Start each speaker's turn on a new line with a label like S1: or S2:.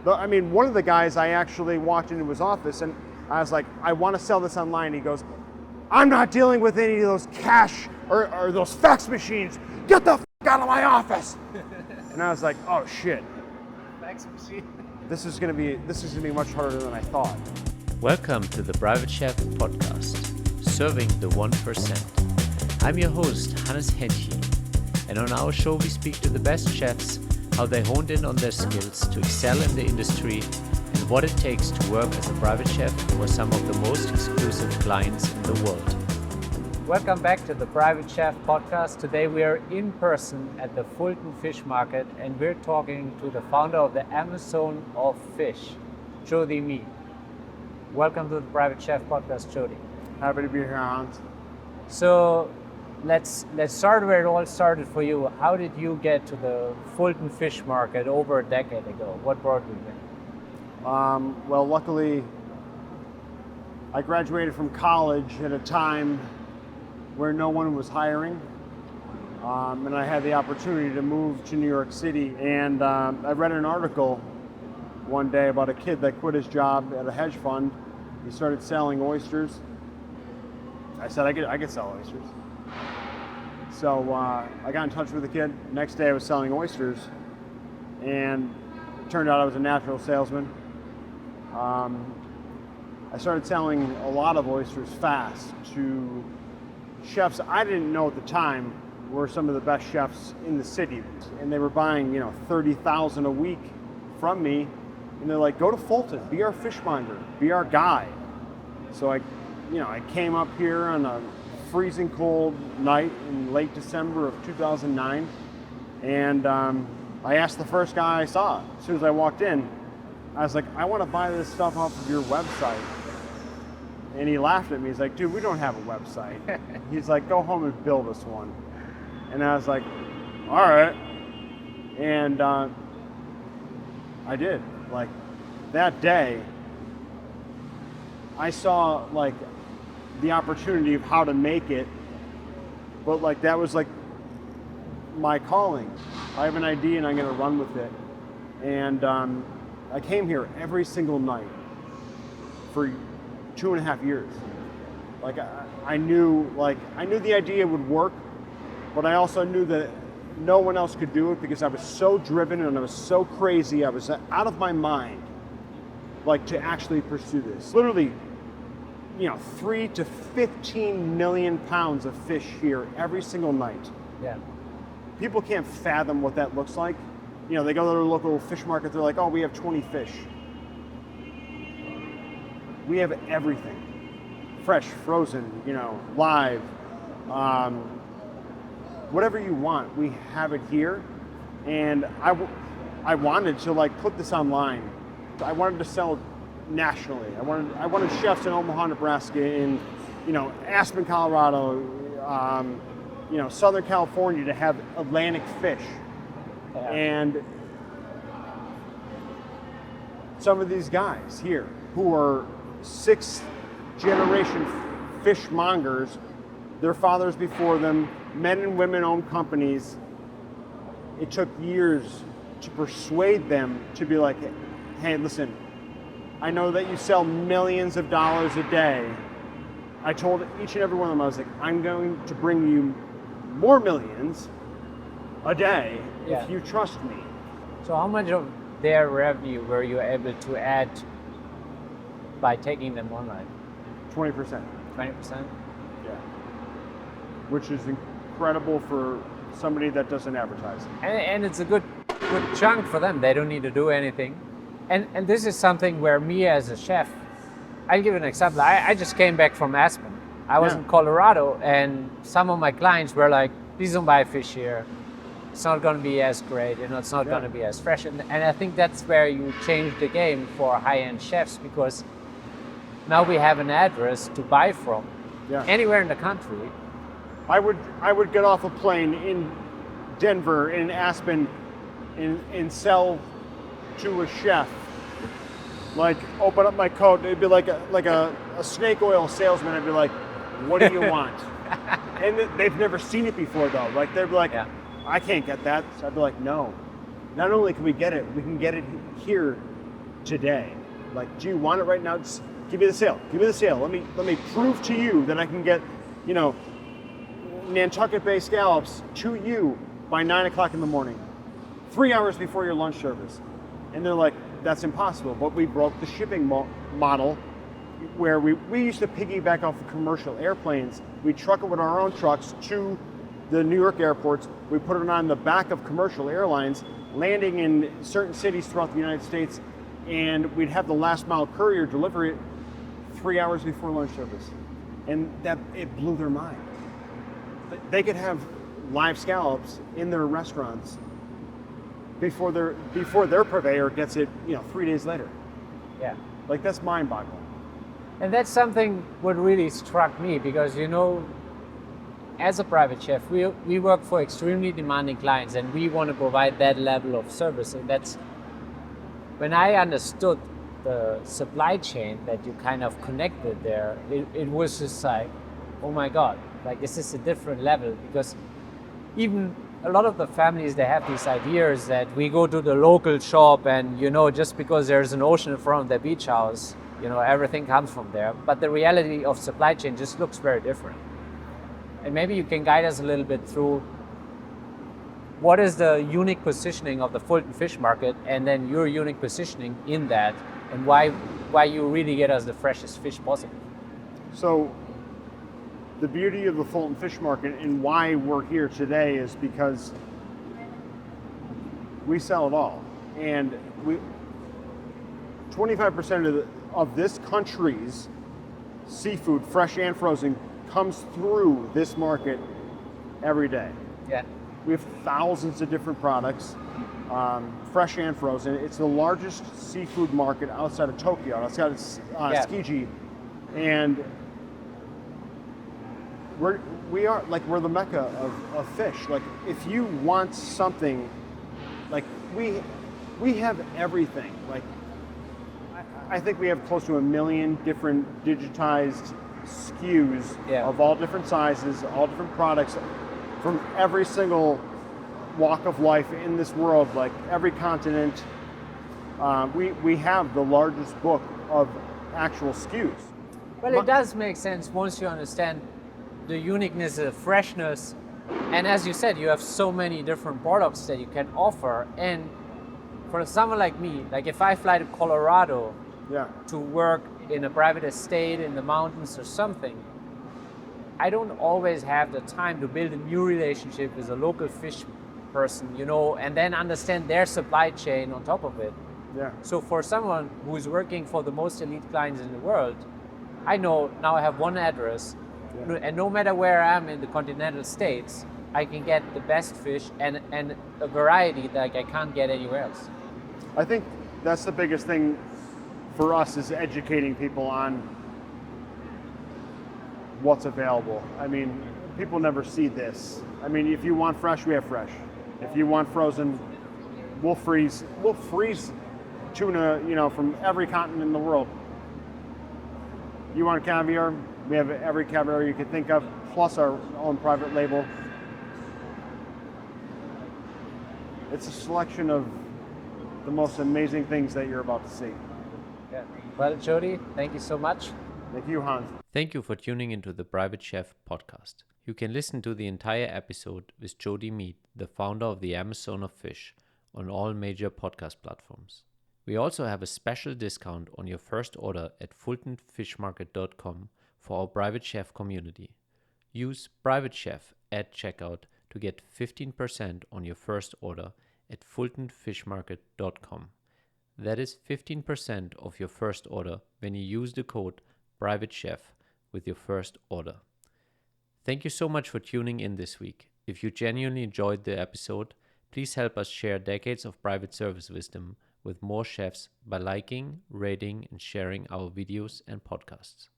S1: One of the guys, I actually walked into his office and I was like, I want to sell this online. He goes, I'm not dealing with any of those cash or those fax machines. Get the f*** out of my office. And I was like, oh shit.
S2: Fax machine.
S1: This is gonna be much harder than I thought.
S3: Welcome to the Private Chef podcast, serving the 1%. I'm your host, Hannes Henche, and on our show we speak to the best chefs, how they honed in on their skills to excel in the industry, and what it takes to work as a private chef for some of the most exclusive clients in the world.
S2: Welcome back to the Private Chef podcast. Today we are in person at the Fulton Fish Market and we're talking to the founder of the Amazon of Fish, Jody Meade. Welcome to the Private Chef podcast, Jody.
S1: Happy to be here, Hans.
S2: So let's start where it all started for you. How did you get to the Fulton Fish Market over a decade ago? What brought you there?
S1: Well, luckily, I graduated from college at a time where no one was hiring, and I had the opportunity to move to New York City. And I read an article one day about a kid that quit his job at a hedge fund. He started selling oysters. I said I could sell oysters. So I got in touch with the kid. Next day I was selling oysters, and it turned out I was a natural salesman. I started selling a lot of oysters fast to chefs I didn't know at the time were some of the best chefs in the city, and they were buying, $30,000 a week from me, and they're like, go to Fulton, be our fishmonger, be our guy. So I came up here on a freezing cold night in late December of 2009, and I asked the first guy I saw as soon as I walked in. I was like, I want to buy this stuff off of your website. And he laughed at me. He's like, dude, we don't have a website. He's like, go home and build us one. And I was like, all right. And I did. Like, that day, I saw, like, the opportunity of how to make it. But, like, that was, like, my calling. I have an idea and I'm going to run with it. And I came here every single night for 2.5 years. Like I knew the idea would work, but I also knew that no one else could do it because I was so driven and I was so crazy. I was out of my mind, like, to actually pursue this. Literally, 3 to 15 million pounds of fish here every single night.
S2: Yeah. People
S1: can't fathom what that looks like. They go to their local fish market, they're like, oh, we have 20 fish. We have everything. Fresh, frozen, live. Whatever you want, we have it here. And I wanted to, like, put this online. I wanted to sell nationally. I wanted chefs in Omaha, Nebraska, in Aspen, Colorado, Southern California to have Atlantic fish.
S2: Yeah.
S1: And some of these guys here who are 6th generation fishmongers, their fathers before them, men and women owned companies. It took years to persuade them to be like, hey, listen, I know that you sell millions of dollars a day. I told each and every one of them, I was like, I'm going to bring you more millions a day if you trust me.
S2: So how much of their revenue were you able to add by taking them online?
S1: 20%.
S2: 20%?
S1: Yeah. Which is incredible for somebody that doesn't advertise.
S2: And it's a good chunk for them. They don't need to do anything. And this is something where me as a chef, I'll give an example. I just came back from Aspen. I was in Colorado, and some of my clients were like, please don't buy fish here. It's not going to be as great, it's not going to be as fresh. And I think that's where you change the game for high-end chefs, because now we have an address to buy from anywhere in the country.
S1: I would get off a plane in Denver, in Aspen, and sell to a chef. Like, open up my coat, it'd be like a snake oil salesman. I'd be like, what do you want? And they've never seen it before, though. Like, they'd be like, I can't get that. So I'd be like, no. Not only can we get it, we can get it here today. Like, do you want it right now? Just give me the sale. Give me the sale. Let me prove to you that I can get, Nantucket Bay scallops to you by 9 o'clock in the morning, 3 hours before your lunch service. And they're like, that's impossible. But we broke the shipping model where we used to piggyback off of commercial airplanes. We truck it with our own trucks to the New York airports. We put it on the back of commercial airlines, landing in certain cities throughout the United States, and we'd have the last mile courier deliver it 3 hours before lunch service. And it blew their mind. They could have live scallops in their restaurants before their purveyor gets it, 3 days later.
S2: Yeah.
S1: Like, that's mind-boggling.
S2: And that's something what really struck me, because as a private chef, we work for extremely demanding clients, and we want to provide that level of service. And that's when I understood the supply chain that you kind of connected there, it was just like, oh my God, like, this is a different level. Because even a lot of the families, they have these ideas that we go to the local shop and, just because there's an ocean in front of their beach house, everything comes from there. But the reality of supply chain just looks very different. And maybe you can guide us a little bit through what is the unique positioning of the Fulton Fish Market, and then your unique positioning in that, and why you really get us the freshest fish possible.
S1: So the beauty of the Fulton Fish Market and why we're here today is because we sell it all. And 25% of this country's seafood, fresh and frozen, comes through this market every day.
S2: Yeah.
S1: We have thousands of different products, fresh and frozen. It's the largest seafood market outside of Tokyo, outside of Tsukiji, and we're the mecca of fish. Like, if you want something, like, we have everything. Like, I think we have close to 1 million different digitized SKUs of all different sizes, all different products from every single walk of life in this world, like every continent. We have the largest book of actual SKUs.
S2: Well, it does make sense once you understand the uniqueness, the freshness, and as you said, you have so many different products that you can offer. And for someone like me, like if I fly to Colorado to work in a private estate in the mountains or something, I don't always have the time to build a new relationship with a local fish person, and then understand their supply chain on top of it.
S1: Yeah.
S2: So for someone who is working for the most elite clients in the world, I know now I have one address, and no matter where I am in the continental states, I can get the best fish and a variety that I can't get anywhere else.
S1: I think that's the biggest thing for us, is educating people on what's available. I mean, people never see this. I mean, if you want fresh, we have fresh. If you want frozen, we'll freeze tuna, from every continent in the world. You want caviar? We have every caviar you can think of, plus our own private label. It's a selection of the most amazing things that you're about to see.
S2: Yeah. Well, Jody, thank you so much.
S1: Thank you, Hans.
S3: Thank you for tuning into the Private Chef podcast. You can listen to the entire episode with Jody Meade, the founder of the Amazon of Fish, on all major podcast platforms. We also have a special discount on your first order at fultonfishmarket.com for our Private Chef community. Use Private Chef at checkout to get 15% on your first order at fultonfishmarket.com. That is 15% of your first order when you use the code Private Chef with your first order. Thank you so much for tuning in this week. If you genuinely enjoyed the episode, please help us share decades of private service wisdom with more chefs by liking, rating, and sharing our videos and podcasts.